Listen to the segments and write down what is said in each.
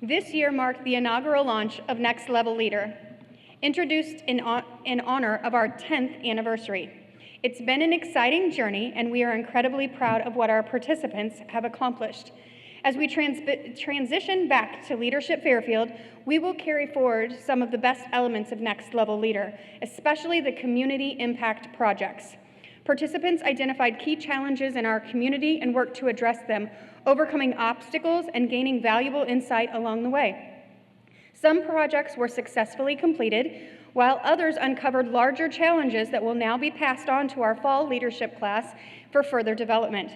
This year marked the inaugural launch of Next Level Leader, introduced in honor of our 10th anniversary. It's been an exciting journey, and we are incredibly proud of what our participants have accomplished. As we transition back to Leadership Fairfield, we will carry forward some of the best elements of Next Level Leader, especially the community impact projects. Participants identified key challenges in our community and worked to address them, overcoming obstacles and gaining valuable insight along the way. Some projects were successfully completed, while others uncovered larger challenges that will now be passed on to our fall leadership class for further development.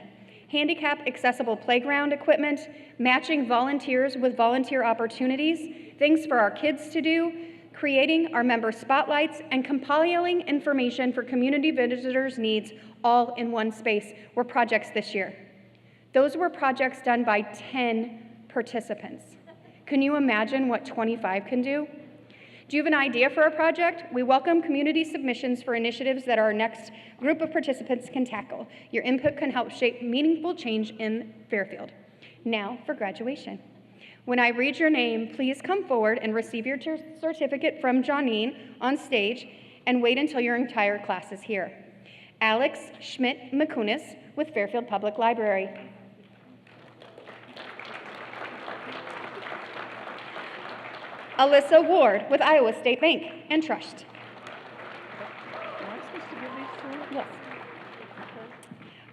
Handicap accessible playground equipment, matching volunteers with volunteer opportunities, things for our kids to do, creating our member spotlights, and compiling information for community visitors' needs all in one space were projects this year. Those were projects done by 10 participants. Can you imagine what 25 can do? Do you have an idea for a project? We welcome community submissions for initiatives that our next group of participants can tackle. Your input can help shape meaningful change in Fairfield. Now for graduation. When I read your name, please come forward and receive your certificate from Johnine on stage, and wait until your entire class is here. Alex Schmidt-McCunis with Fairfield Public Library. Alyssa Ward with Iowa State Bank and Trust. Yes.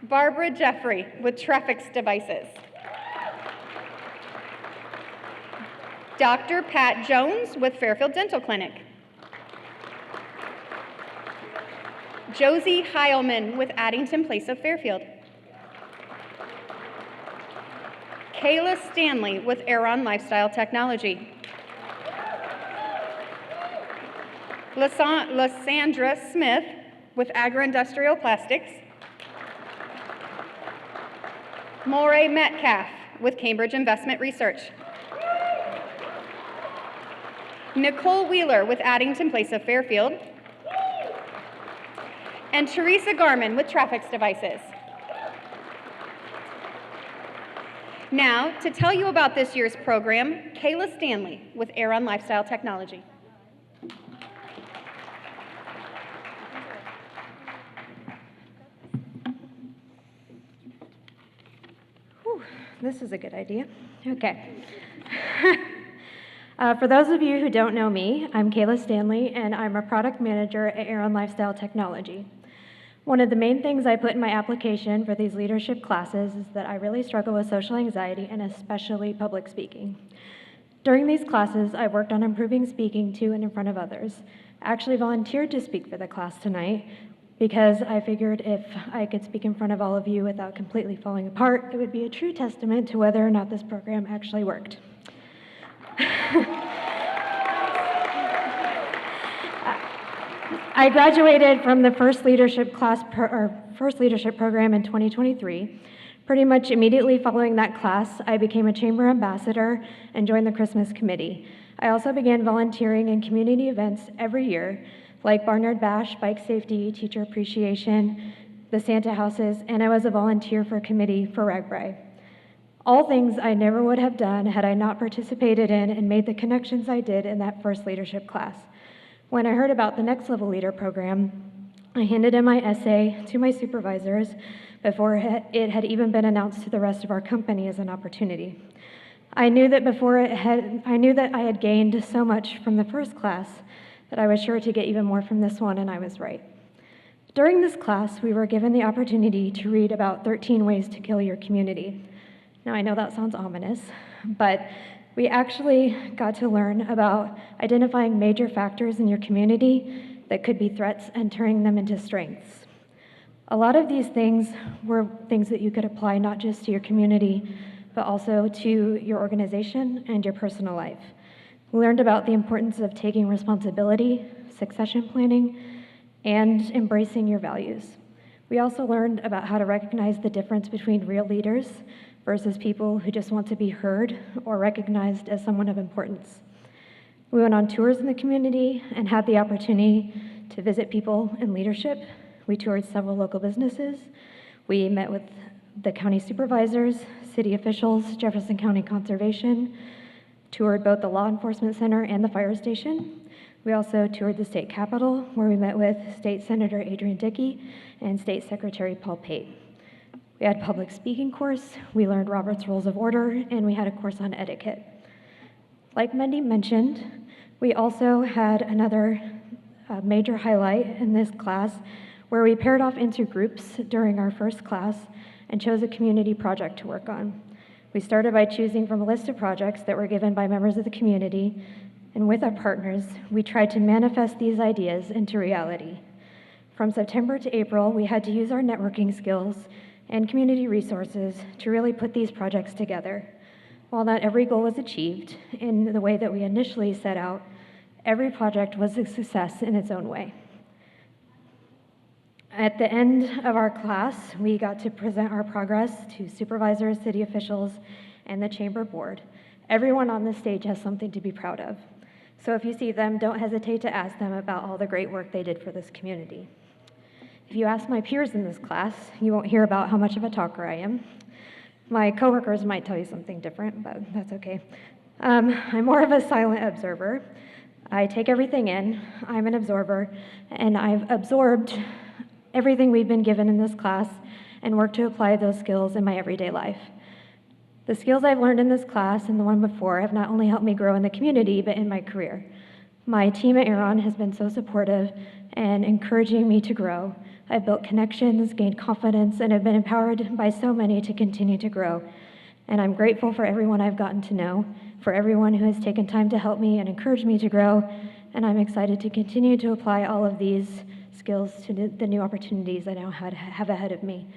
Barbara Jeffrey with Traffics Devices. Dr. Pat Jones with Fairfield Dental Clinic. Josie Heilman with Addington Place of Fairfield. Kayla Stanley with Aeron Lifestyle Technology. Lysandra Smith with Agri-Industrial Plastics. Moray Metcalf with Cambridge Investment Research. Nicole Wheeler with Addington Place of Fairfield. And Teresa Garman with Traffics Devices. Now, to tell you about this year's program, Kayla Stanley with Aeron Lifestyle Technology. This is a good idea. Okay. For those of you who don't know me, I'm Kayla Stanley, and I'm a product manager at Aeron Lifestyle Technology. One of the main things I put in my application for these leadership classes is that I really struggle with social anxiety and especially public speaking. During these classes, I worked on improving speaking to and in front of others. I actually volunteered to speak for the class tonight, because I figured if I could speak in front of all of you without completely falling apart, it would be a true testament to whether or not this program actually worked. I graduated from the first leadership program in 2023. Pretty much immediately following that class, I became a chamber ambassador and joined the Christmas committee. I also began volunteering in community events every year, like Barnyard Bash, Bike Safety, Teacher Appreciation, the Santa Houses, and I was a volunteer for a committee for RAGBRAI. All things I never would have done had I not participated in and made the connections I did in that first leadership class. When I heard about the Next Level Leader program, I handed in my essay to my supervisors before it had even been announced to the rest of our company as an opportunity. I knew that I had gained so much from the first class that I was sure to get even more from this one, and I was right. During this class, we were given the opportunity to read about 13 ways to kill your community. Now, I know that sounds ominous, but we actually got to learn about identifying major factors in your community that could be threats and turning them into strengths. A lot of these things were things that you could apply not just to your community, but also to your organization and your personal life. We learned about the importance of taking responsibility, succession planning, and embracing your values. We also learned about how to recognize the difference between real leaders versus people who just want to be heard or recognized as someone of importance. We went on tours in the community and had the opportunity to visit people in leadership. We toured several local businesses. We met with the county supervisors, city officials, Jefferson County Conservation, toured both the Law Enforcement Center and the fire station. We also toured the state capitol, where we met with State Senator Adrian Dickey and State Secretary Paul Pate. We had a public speaking course, we learned Robert's Rules of Order, and we had a course on etiquette. Like Mendy mentioned, we also had another major highlight in this class where we paired off into groups during our first class and chose a community project to work on. We started by choosing from a list of projects that were given by members of the community, and with our partners, we tried to manifest these ideas into reality. From September to April, we had to use our networking skills and community resources to really put these projects together. While not every goal was achieved in the way that we initially set out, every project was a success in its own way. At the end of our class, we got to present our progress to supervisors, city officials, and the chamber board. Everyone on this stage has something to be proud of. So if you see them, don't hesitate to ask them about all the great work they did for this community. If you ask my peers in this class, you won't hear about how much of a talker I am. My coworkers might tell you something different, but that's okay. I'm more of a silent observer. I take everything in, I'm an absorber, and I've absorbed everything we've been given in this class and work to apply those skills in my everyday life. The skills I've learned in this class and the one before have not only helped me grow in the community, but in my career. My team at Aeron has been so supportive and encouraging me to grow. I've built connections, gained confidence, and have been empowered by so many to continue to grow. And I'm grateful for everyone I've gotten to know, for everyone who has taken time to help me and encourage me to grow, and I'm excited to continue to apply all of these skills to the new opportunities I now have ahead of me.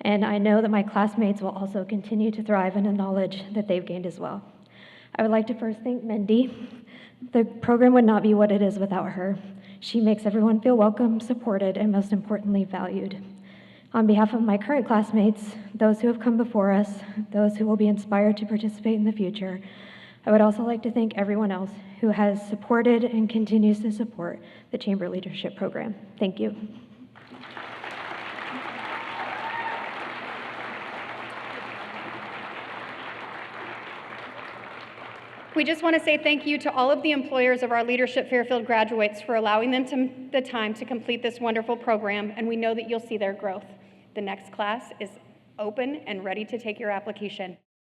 And I know that my classmates will also continue to thrive in the knowledge that they've gained as well. I would like to first thank Mendy. The program would not be what it is without her. She makes everyone feel welcome, supported, and most importantly, valued. On behalf of my current classmates, those who have come before us, those who will be inspired to participate in the future, I would also like to thank everyone else who has supported and continues to support the Chamber Leadership Program. Thank you. We just want to say thank you to all of the employers of our Leadership Fairfield graduates for allowing them the time to complete this wonderful program, and we know that you'll see their growth. The next class is open and ready to take your application.